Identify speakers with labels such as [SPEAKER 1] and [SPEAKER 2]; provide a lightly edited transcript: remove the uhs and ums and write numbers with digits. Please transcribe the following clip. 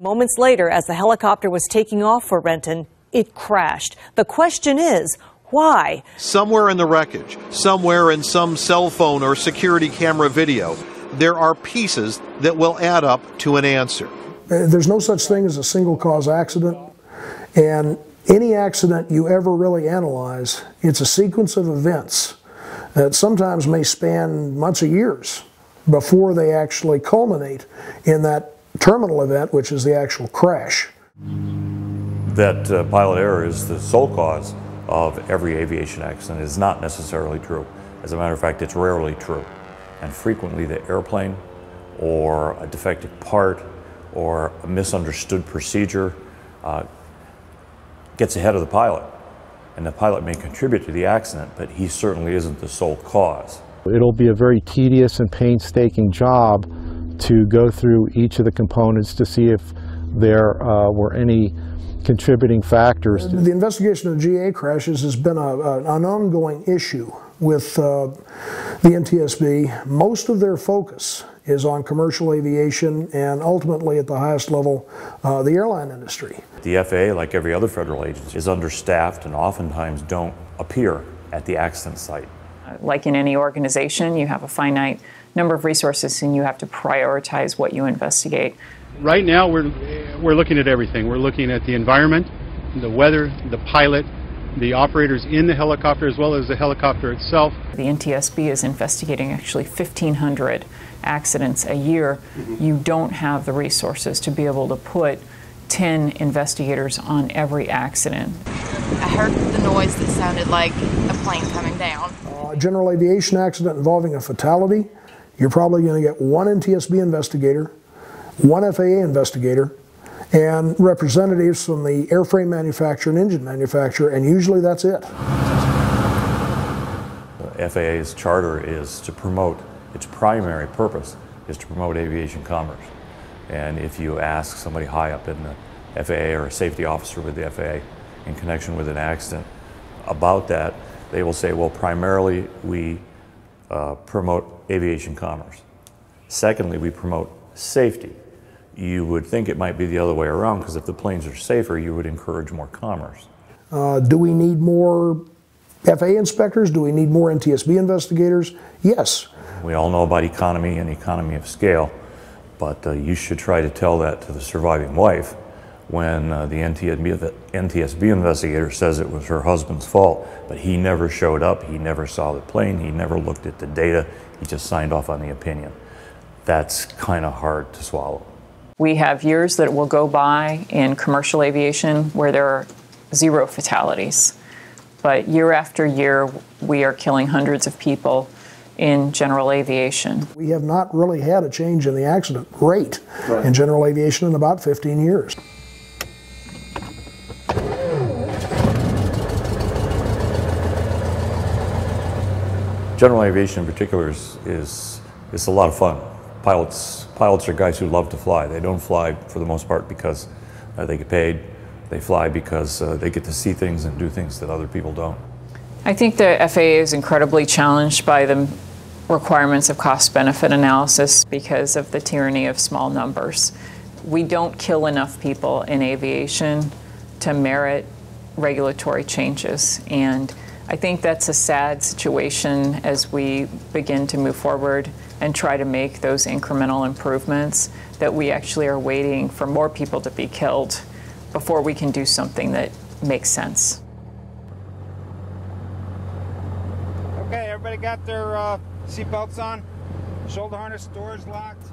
[SPEAKER 1] Moments later, as the helicopter was taking off for Renton, it crashed. The question is, why?
[SPEAKER 2] Somewhere in the wreckage, somewhere in some cell phone or security camera video, there are pieces that will add up to an answer.
[SPEAKER 3] There's no such thing as a single cause accident, and any accident you ever really analyze, it's a sequence of events that sometimes may span months or years before they actually culminate in that terminal event, which is the actual crash.
[SPEAKER 4] That pilot error is the sole cause of every aviation accident is not necessarily true. As a matter of fact, it's rarely true. And frequently the airplane or a defective part or a misunderstood procedure gets ahead of the pilot. And the pilot may contribute to the accident, but he certainly isn't the sole cause.
[SPEAKER 5] It'll be a very tedious and painstaking job to go through each of the components to see if there were any contributing factors.
[SPEAKER 3] The investigation of GA crashes has been an ongoing issue with the NTSB. Most of their focus is on commercial aviation and ultimately at the highest level, the airline industry.
[SPEAKER 4] The FAA, like every other federal agency, is understaffed and oftentimes don't appear at the accident site.
[SPEAKER 6] Like in any organization, you have a finite number of resources and you have to prioritize what you investigate.
[SPEAKER 7] Right now we're looking at everything. We're looking at the environment, the weather, the pilot, the operators in the helicopter as well as the helicopter itself.
[SPEAKER 6] The NTSB is investigating actually 1,500 accidents a year. You don't have the resources to be able to put 10 investigators on every accident.
[SPEAKER 8] I heard the noise that sounded like a plane coming down.
[SPEAKER 3] A general aviation accident involving a fatality, you're probably going to get one NTSB investigator, one FAA investigator, and representatives from the airframe manufacturer and engine manufacturer, and usually that's it.
[SPEAKER 4] The FAA's charter is to promote, its primary purpose is to promote aviation commerce. And if you ask somebody high up in the FAA or a safety officer with the FAA in connection with an accident about that, they will say, well, primarily we promote aviation commerce. Secondly, we promote safety. You would think it might be the other way around, because if the planes are safer, you would encourage more commerce.
[SPEAKER 3] Do we need more FAA inspectors? Do we need more NTSB investigators? Yes.
[SPEAKER 4] We all know about economy and economy of scale, but you should try to tell that to the surviving wife when the NTSB investigator says it was her husband's fault, but he never showed up, he never saw the plane, he never looked at the data, he just signed off on the opinion. That's kind of hard to swallow.
[SPEAKER 6] We have years that will go by in commercial aviation where there are 0 fatalities. But year after year, we are killing hundreds of people in general aviation.
[SPEAKER 3] We have not really had a change in the accident rate in general aviation in about 15 years.
[SPEAKER 4] General aviation in particular is a lot of fun. Pilots are guys who love to fly. They don't fly for the most part because they get paid. They fly because they get to see things and do things that other people don't.
[SPEAKER 6] I think the FAA is incredibly challenged by the requirements of cost-benefit analysis because of the tyranny of small numbers. We don't kill enough people in aviation to merit regulatory changes, and I think that's a sad situation as we begin to move forward and try to make those incremental improvements, that we actually are waiting for more people to be killed before we can do something that makes sense.
[SPEAKER 9] Okay, everybody got their seatbelts on, shoulder harness, doors locked.